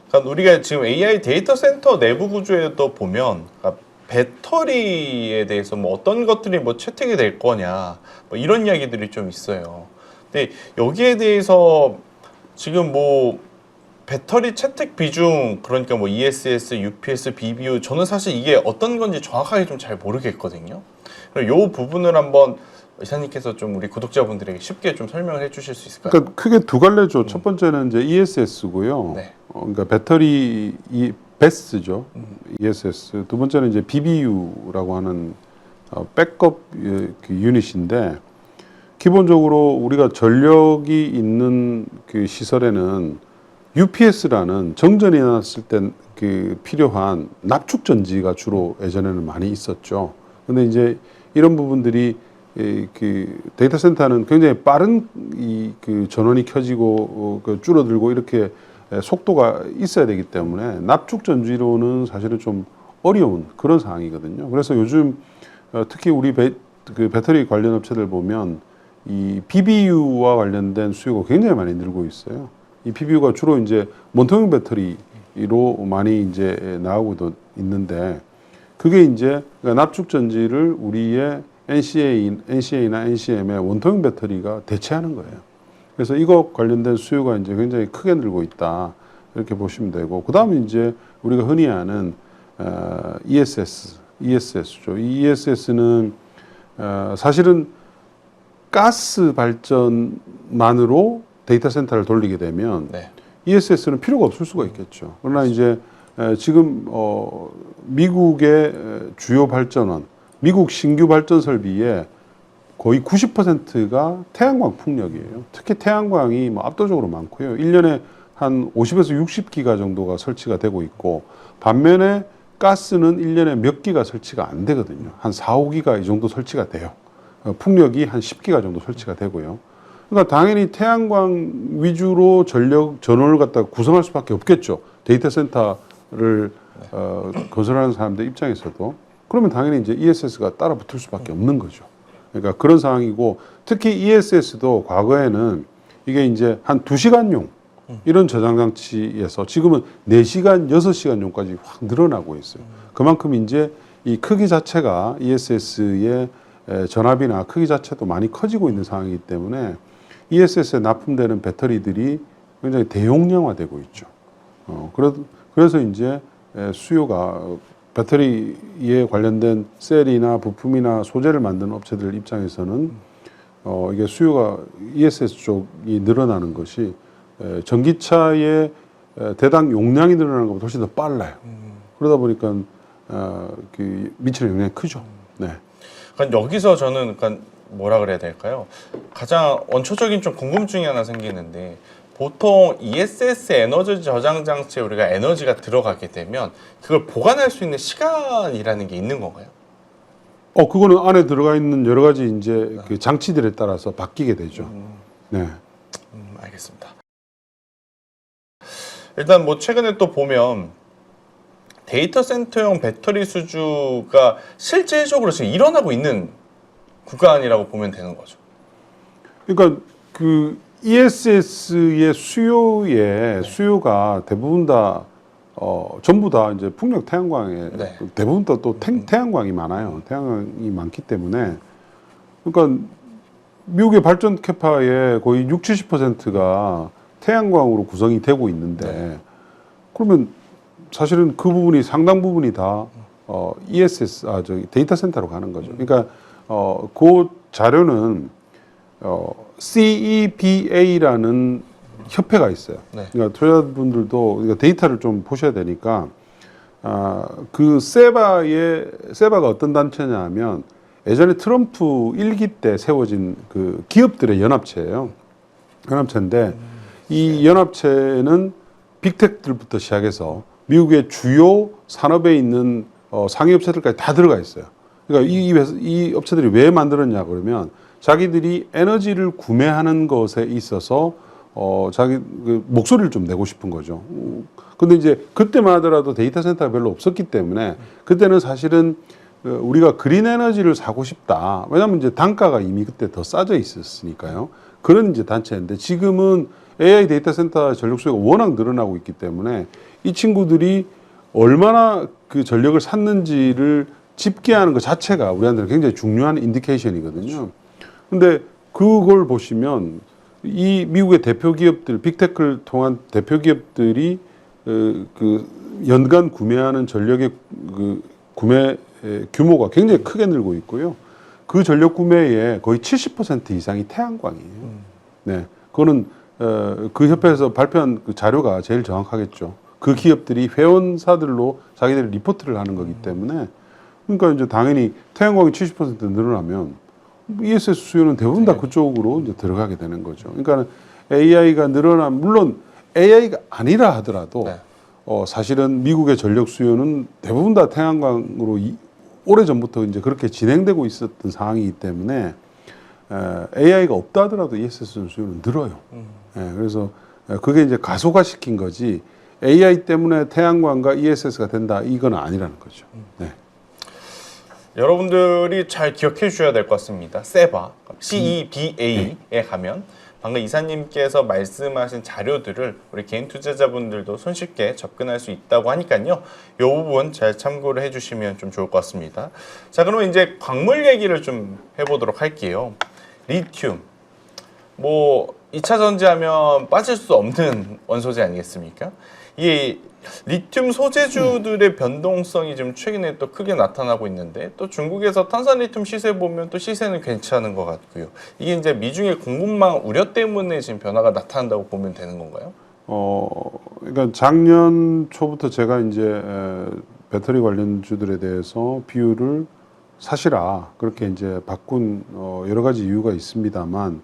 그러니까 우리가 지금 AI 데이터 센터 내부 구조에도 보면 그러니까 배터리에 대해서 뭐 어떤 것들이 뭐 채택이 될 거냐 뭐 이런 이야기들이 좀 있어요. 근데 여기에 대해서 지금 뭐 배터리 채택 비중 그러니까 뭐 ESS, UPS, BBU 저는 사실 이게 어떤 건지 정확하게 좀 잘 모르겠거든요. 이 부분을 한번 이사님께서 좀 우리 구독자분들에게 쉽게 좀 설명을 해주실 수 있을까요? 그러니까 크게 두 갈래죠. 첫 번째는 이제 ESS고요. 네. 그러니까 배터리 베스죠. ESS. 두 번째는 이제 BBU라고 하는 백업 그 유닛인데 기본적으로 우리가 전력이 있는 그 시설에는 UPS라는 정전이 났을 때 그 필요한 납축 전지가 주로 예전에는 많이 있었죠. 근데 이제 이런 부분들이 그 데이터 센터는 굉장히 빠른 그 전원이 켜지고 그 줄어들고 이렇게 속도가 있어야 되기 때문에 납축 전지로는 사실은 좀 어려운 그런 상황이거든요. 그래서 요즘 특히 우리 그 배터리 관련 업체들 보면 이 BBU와 관련된 수요가 굉장히 많이 늘고 있어요. 이 BBU가 주로 이제 원통형 배터리로 많이 이제 나오고도 있는데 그게 이제 납축 전지를 우리의 NCA나 NCM의 원통형 배터리가 대체하는 거예요. 그래서 이거 관련된 수요가 이제 굉장히 크게 늘고 있다 이렇게 보시면 되고 그 다음에 이제 우리가 흔히 아는 ESS죠. 이 ESS는 사실은 가스 발전만으로 데이터 센터를 돌리게 되면 네. ESS는 필요가 없을 수가 있겠죠. 그러나 이제 지금 미국의 주요 발전원, 미국 신규 발전 설비의 거의 90%가 태양광 풍력이에요. 특히 태양광이 뭐 압도적으로 많고요. 1년에 한 50에서 60기가 정도가 설치가 되고 있고 반면에 가스는 1년에 몇 기가 설치가 안 되거든요. 한 4, 5기가 이 정도 설치가 돼요. 풍력이 한 10기가 정도 설치가 되고요. 그러니까 당연히 태양광 위주로 전원을 갖다가 구성할 수밖에 없겠죠. 데이터 센터를 건설하는 사람들 입장에서도. 그러면 당연히 이제 ESS가 따라 붙을 수밖에 없는 거죠. 그러니까 그런 상황이고 특히 ESS도 과거에는 이게 이제 한 2시간용 이런 저장 장치에서 지금은 4시간, 6시간용까지 확 늘어나고 있어요. 그만큼 이제 이 크기 자체가 ESS의 전압이나 크기 자체도 많이 커지고 있는 상황이기 때문에 ESS에 납품되는 배터리들이 굉장히 대용량화되고 있죠. 그래서 이제 수요가 배터리에 관련된 셀이나 부품이나 소재를 만드는 업체들 입장에서는 이게 수요가 ESS 쪽이 늘어나는 것이 전기차의 대당 용량이 늘어나는 것보다 훨씬 더 빨라요. 그러다 보니까 그 미치는 영향이 크죠. 네. 그러니까 여기서 저는 그러니까 뭐라 그래야 될까요? 가장 원초적인 좀 궁금증이 하나 생기는데 보통 ESS 에너지 저장 장치에 우리가 에너지가 들어가게 되면 그걸 보관할 수 있는 시간이라는 게 있는 건가요? 그거는 안에 들어가 있는 여러 가지 이제 그 장치들에 따라서 바뀌게 되죠. 네. 알겠습니다. 일단 뭐 최근에 또 보면 데이터 센터용 배터리 수주가 실질적으로 지금 일어나고 있는 구간이라고 보면 되는 거죠. 그러니까 그 ESS의 수요가 대부분 다 전부 다 이제 풍력 태양광에 네. 대부분 또 태양광이 많아요. 태양광이 많기 때문에 그러니까 미국의 발전 캐파의 거의 60, 70%가 태양광으로 구성이 되고 있는데 그러면 사실은 그 부분이 상당 부분이 다 ESS 저기 데이터 센터로 가는 거죠. 그러니까 그 자료는 CEPA라는 협회가 있어요. 네. 그러니까 투자자분들도 그러니까 데이터를 좀 보셔야 되니까 그 세바가 어떤 단체냐 하면 예전에 트럼프 1기 때 세워진 그 기업들의 연합체예요. 연합체인데 이 연합체는 빅텍들부터 시작해서 미국의 주요 산업에 있는 상위 업체들까지 다 들어가 있어요. 그러니까 이 업체들이 왜 만들었냐 그러면 자기들이 에너지를 구매하는 것에 있어서 자기 그 목소리를 좀 내고 싶은 거죠. 근데 이제 그때만 하더라도 데이터 센터가 별로 없었기 때문에 그때는 사실은 우리가 그린 에너지를 사고 싶다. 왜냐하면 이제 단가가 이미 그때 더 싸져 있었으니까요. 그런 이제 단체인데 지금은 AI 데이터 센터 전력 수요가 워낙 늘어나고 있기 때문에 이 친구들이 얼마나 그 전력을 샀는지를 집계하는 것 자체가 우리한테는 굉장히 중요한 인디케이션이거든요. 근데 그걸 보시면 이 미국의 대표 기업들, 빅테크를 통한 대표 기업들이 그 연간 구매하는 전력의 그 구매 규모가 굉장히 크게 늘고 있고요. 그 전력 구매의 거의 70% 이상이 태양광이에요. 네, 그거는 그 협회에서 발표한 그 자료가 제일 정확하겠죠. 그 기업들이 회원사들로 자기들이 리포트를 하는 거기 때문에 그러니까 이제 당연히 태양광이 70% 늘어나면 ESS 수요는 대부분 다 그쪽으로 이제 들어가게 되는 거죠. 그러니까 AI가 물론 AI가 아니라 하더라도 네. 사실은 미국의 전력 수요는 대부분 다 태양광으로 오래 전부터 이제 그렇게 진행되고 있었던 상황이기 때문에 AI가 없다 하더라도 ESS 수요는 늘어요. 그래서 그게 이제 가속화시킨 거지 AI 때문에 태양광과 ESS가 된다 이건 아니라는 거죠. 네. 여러분들이 잘 기억해 주셔야 될 것 같습니다. 세바, CEBA에 가면 방금 이사님께서 말씀하신 자료들을 우리 개인 투자자분들도 손쉽게 접근할 수 있다고 하니까요. 이 부분 잘 참고를 해주시면 좀 좋을 것 같습니다. 자, 그러면 이제 광물 얘기를 좀 해보도록 할게요. 리튬, 뭐 2차 전지하면 빠질 수 없는 원소재 아니겠습니까? 이 리튬 소재주들의 변동성이 좀 최근에 또 크게 나타나고 있는데 또 중국에서 탄산리튬 시세 보면 또 시세는 괜찮은 것 같고요. 이게 이제 미중의 공급망 우려 때문에 지금 변화가 나타난다고 보면 되는 건가요? 그러니까 작년 초부터 제가 이제 배터리 관련주들에 대해서 비율을 사시라 그렇게 이제 바꾼 여러 가지 이유가 있습니다만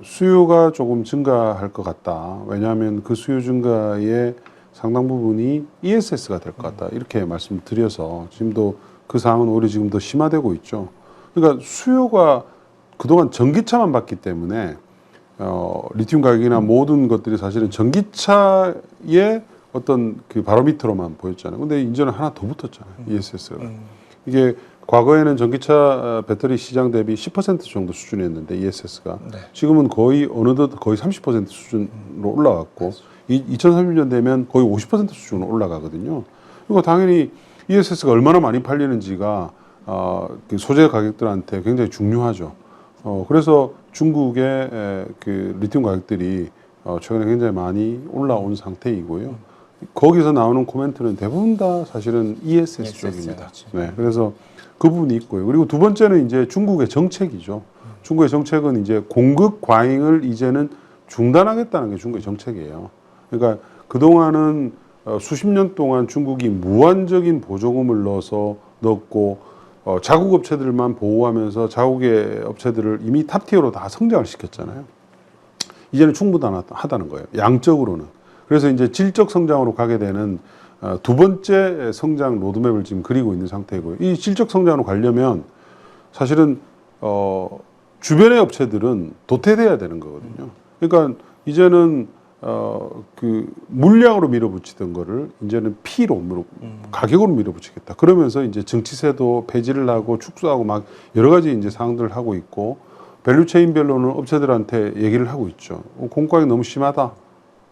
수요가 조금 증가할 것 같다. 왜냐하면 그 수요 증가의 상당 부분이 ESS가 될 것 같다. 이렇게 말씀드려서 지금도 그 상황은 오히려 지금 더 심화되고 있죠. 그러니까 수요가 그동안 전기차만 봤기 때문에 리튬 가격이나 모든 것들이 사실은 전기차의 어떤 그 바로미터로만 보였잖아요. 근데 이제는 하나 더 붙었잖아요. ESS가. 이게 과거에는 전기차 배터리 시장 대비 10% 정도 수준이었는데 ESS가 네. 지금은 거의 어느덧 거의 30% 수준으로 올라갔고 2030년 되면 거의 50% 수준으로 올라가거든요. 그리고 당연히 ESS가 얼마나 많이 팔리는지가 그 소재 가격들한테 굉장히 중요하죠. 그래서 중국의 그 리튬 가격들이 최근에 굉장히 많이 올라온 상태이고요. 거기서 나오는 코멘트는 대부분 다 사실은 ESS 쪽입니다. 네, 그래서 그 부분이 있고요. 그리고 두 번째는 이제 중국의 정책이죠. 중국의 정책은 이제 공급 과잉을 이제는 중단하겠다는 게 중국의 정책이에요. 그러니까 그동안은 수십 년 동안 중국이 무한적인 보조금을 넣었고 자국 업체들만 보호하면서 자국의 업체들을 이미 탑티어로 다 성장을 시켰잖아요. 이제는 충분하다는 거예요. 양적으로는. 그래서 이제 질적 성장으로 가게 되는 두 번째 성장 로드맵을 지금 그리고 있는 상태이고요. 이 질적 성장으로 가려면 사실은 주변의 업체들은 도태돼야 되는 거거든요. 그러니까 이제는 그 물량으로 밀어붙이던 거를 이제는 피로 가격으로 밀어붙이겠다. 그러면서 이제 정치세도 폐지를 하고 축소하고 막 여러 가지 이제 사항들을 하고 있고 밸류체인별로는 업체들한테 얘기를 하고 있죠. 공가격이 너무 심하다.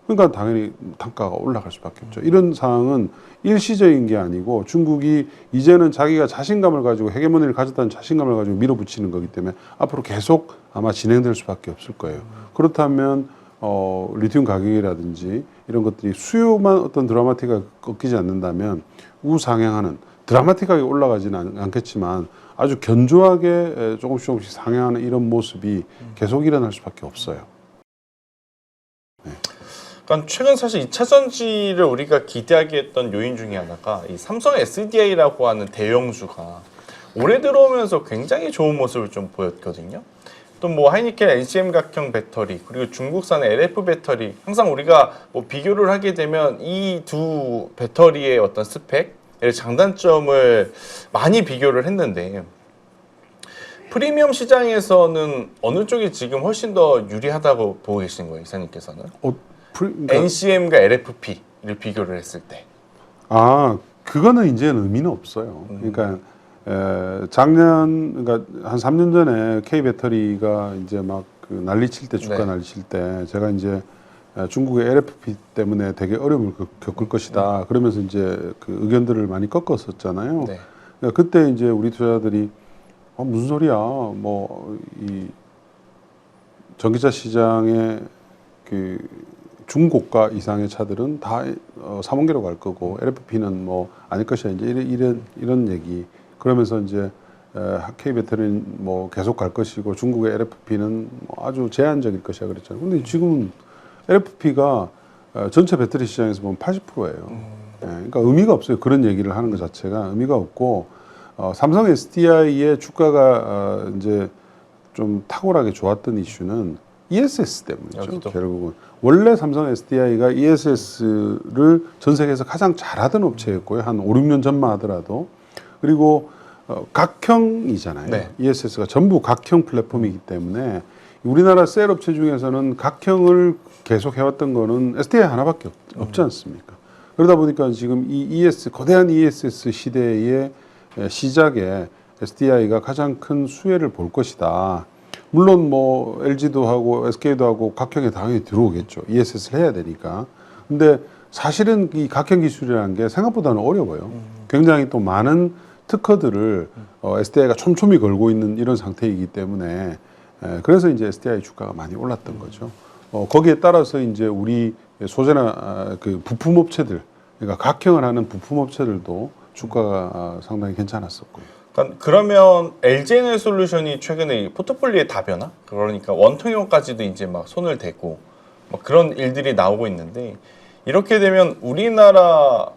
그러니까 당연히 단가가 올라갈 수밖에 없죠. 이런 상황은 일시적인 게 아니고 중국이 이제는 자기가 자신감을 가지고 헤게모니를 가졌다는 자신감을 가지고 밀어붙이는 거기 때문에 앞으로 계속 아마 진행될 수밖에 없을 거예요. 그렇다면 리튬 가격이라든지 이런 것들이 수요만 어떤 드라마틱하게 꺾이지 않는다면 우상향하는 드라마틱하게 올라가지는 않겠지만 아주 견조하게 조금씩 상향하는 이런 모습이 계속 일어날 수밖에 없어요. 네. 그러니까 최근 사실 2차 전지를 우리가 기대하게 했던 요인 중에 하나가 이 삼성 SDI라고 하는 대형주가 올해 들어오면서 굉장히 좋은 모습을 좀 보였거든요. 또 뭐 하이니켈 NCM 각형 배터리 그리고 중국산 LF 배터리 항상 우리가 뭐 비교를 하게 되면 이 두 배터리의 어떤 스펙, 장단점을 많이 비교를 했는데 프리미엄 시장에서는 어느 쪽이 지금 훨씬 더 유리하다고 보고 계신 거예요, 이사님께서는? 그러니까 NCM과 LFP를 비교를 했을 때. 그거는 이제는 의미는 없어요. 그러니까 작년, 그러니까 한 3년 전에 K 배터리가 이제 막 그 난리칠 때 주가 네. 난리칠 때 제가 이제 중국의 LFP 때문에 되게 어려움을 겪을 것이다. 그러면서 이제 그 의견들을 많이 꺾었었잖아요. 네. 그러니까 그때 이제 우리 투자자들이 무슨 소리야? 뭐 이 전기차 시장에 그 중고가 이상의 차들은 다 3원계로 갈 거고 LFP는 뭐 아닐 것이야. 이제 이런 얘기. 그러면서 이제 K 배터리는 뭐 계속 갈 것이고 중국의 LFP는 뭐 아주 제한적일 것이야 그랬잖아요. 근데 지금은 LFP가 전체 배터리 시장에서 보면 80%예요. 그러니까 의미가 없어요. 그런 얘기를 하는 것 자체가 의미가 없고 삼성 SDI의 주가가 이제 좀 탁월하게 좋았던 이슈는 ESS 때문이죠. 여기도. 결국은 원래 삼성 SDI가 ESS를 전 세계에서 가장 잘하던 업체였고요. 한 5, 6년 전만 하더라도. 그리고 각형이잖아요. 네. ESS가 전부 각형 플랫폼이기 때문에 우리나라 셀 업체 중에서는 각형을 계속 해왔던 거는 SDI 하나밖에 없지 않습니까? 그러다 보니까 지금 이 거대한 ESS 시대의 시작에 SDI가 가장 큰 수혜를 볼 것이다. 물론 뭐 LG도 하고 SK도 하고 각형에 당연히 들어오겠죠. ESS를 해야 되니까. 근데 사실은 이 각형 기술이라는 게 생각보다는 어려워요. 굉장히 또 많은 특허들을 SDI가 촘촘히 걸고 있는 이런 상태이기 때문에 그래서 이제 SDI 주가가 많이 올랐던 거죠. 거기에 따라서 이제 우리 소재나 그 부품 업체들, 그러니까 각형을 하는 부품 업체들도 주가가 상당히 괜찮았었고요. 그러면 LG에너지솔루션이 최근에 포트폴리오의 다변화? 그러니까 원통형까지도 이제 막 손을 대고 막 그런 일들이 나오고 있는데 이렇게 되면 우리나라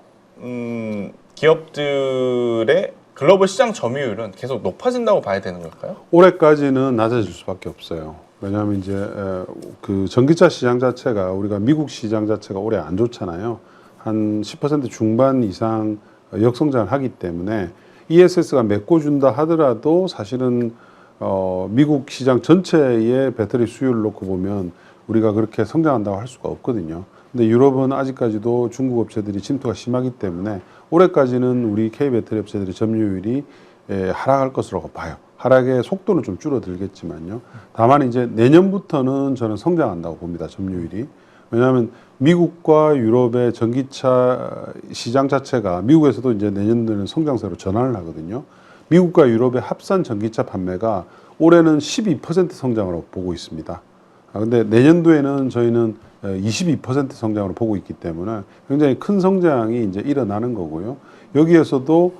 기업들의 글로벌 시장 점유율은 계속 높아진다고 봐야 되는 걸까요? 올해까지는 낮아질 수밖에 없어요. 왜냐하면 이제 그 전기차 시장 자체가 우리가 미국 시장 자체가 올해 안 좋잖아요. 한 10% 중반 이상 역성장을 하기 때문에 ESS가 메꿔준다 하더라도 사실은 미국 시장 전체의 배터리 수요를 놓고 보면 우리가 그렇게 성장한다고 할 수가 없거든요. 근데 유럽은 아직까지도 중국 업체들이 침투가 심하기 때문에 올해까지는 우리 K 배터리 업체들의 점유율이 하락할 것으로 봐요. 하락의 속도는 좀 줄어들겠지만요. 다만 이제 내년부터는 저는 성장한다고 봅니다. 점유율이. 왜냐하면 미국과 유럽의 전기차 시장 자체가 미국에서도 이제 내년도에는 성장세로 전환을 하거든요. 미국과 유럽의 합산 전기차 판매가 올해는 12% 성장으로 보고 있습니다. 근데 내년도에는 저희는 22% 성장으로 보고 있기 때문에 굉장히 큰 성장이 이제 일어나는 거고요. 여기에서도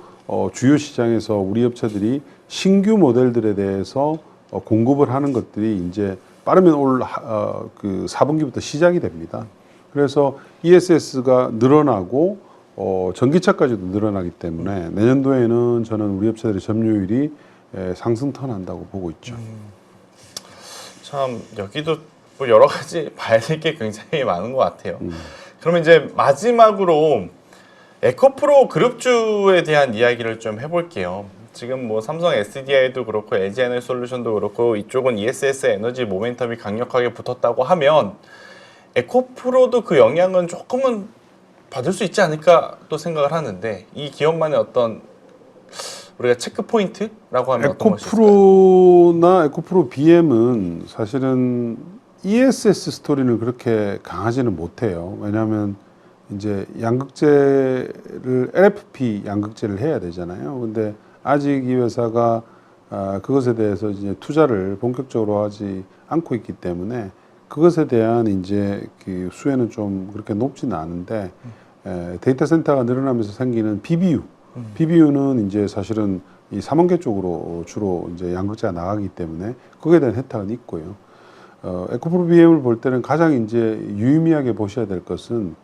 주요 시장에서 우리 업체들이 신규 모델들에 대해서 공급을 하는 것들이 이제 빠르면 올 그 4분기부터 시작이 됩니다. 그래서 ESS가 늘어나고 전기차까지도 늘어나기 때문에 내년도에는 저는 우리 업체들의 점유율이 상승 턴한다고 보고 있죠. 참 여기도 뭐 여러 가지 봐야 될 게 굉장히 많은 것 같아요. 그러면 이제 마지막으로 에코프로 그룹주에 대한 이야기를 좀 해볼게요. 지금 뭐 삼성 SDI도 그렇고 LG에너지솔루션도 그렇고 이쪽은 ESS 에너지 모멘텀이 강력하게 붙었다고 하면 에코프로도 그 영향은 조금은 받을 수 있지 않을까 또 생각을 하는데 이 기업만의 어떤 우리가 체크 포인트라고 하면 어떤 것이 있을까요? 에코프로나 에코프로 BM은 사실은 ESS 스토리는 그렇게 강하지는 못해요. 왜냐하면 이제 양극재를 LFP 양극재를 해야 되잖아요. 근데 아직 이 회사가 그것에 대해서 이제 투자를 본격적으로 하지 않고 있기 때문에 그것에 대한 이제 그 수혜는 좀 그렇게 높지는 않은데 데이터 센터가 늘어나면서 생기는 BBU, BBU는 이제 사실은 이 삼원계 쪽으로 주로 이제 양극재가 나가기 때문에 거기에 대한 혜택은 있고요. 에코프로 BM을 볼 때는 가장 이제 유의미하게 보셔야 될 것은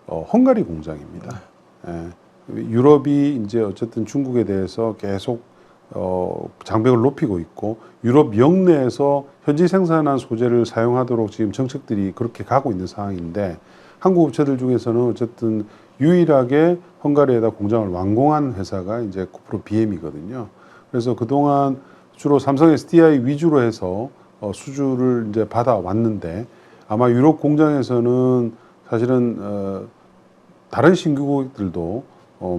헝가리 공장입니다. 유럽이 이제 어쨌든 중국에 대해서 계속 장벽을 높이고 있고 유럽 영내에서 현지 생산한 소재를 사용하도록 지금 정책들이 그렇게 가고 있는 상황인데 한국 업체들 중에서는 어쨌든 유일하게 헝가리에다 공장을 완공한 회사가 이제 에코프로 BM이거든요. 그래서 그동안 주로 삼성 SDI 위주로 해서 수주를 이제 받아왔는데 아마 유럽 공장에서는 사실은 다른 신규국들도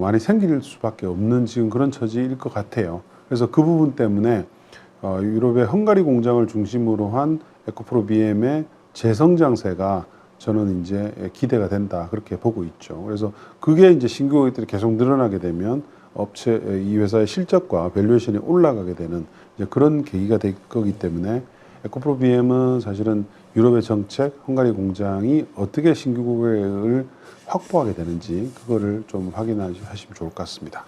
많이 생길 수밖에 없는 지금 그런 처지일 것 같아요. 그래서 그 부분 때문에 유럽의 헝가리 공장을 중심으로 한 에코프로 BM의 재성장세가 저는 이제 기대가 된다 그렇게 보고 있죠. 그래서 그게 이제 신규 고객들이 계속 늘어나게 되면 이 회사의 실적과 밸류에이션이 올라가게 되는 이제 그런 계기가 될 거기 때문에 에코프로 BM은 사실은 유럽의 정책, 헝가리 공장이 어떻게 신규 고객을 확보하게 되는지 그거를 좀 확인하시면 좋을 것 같습니다.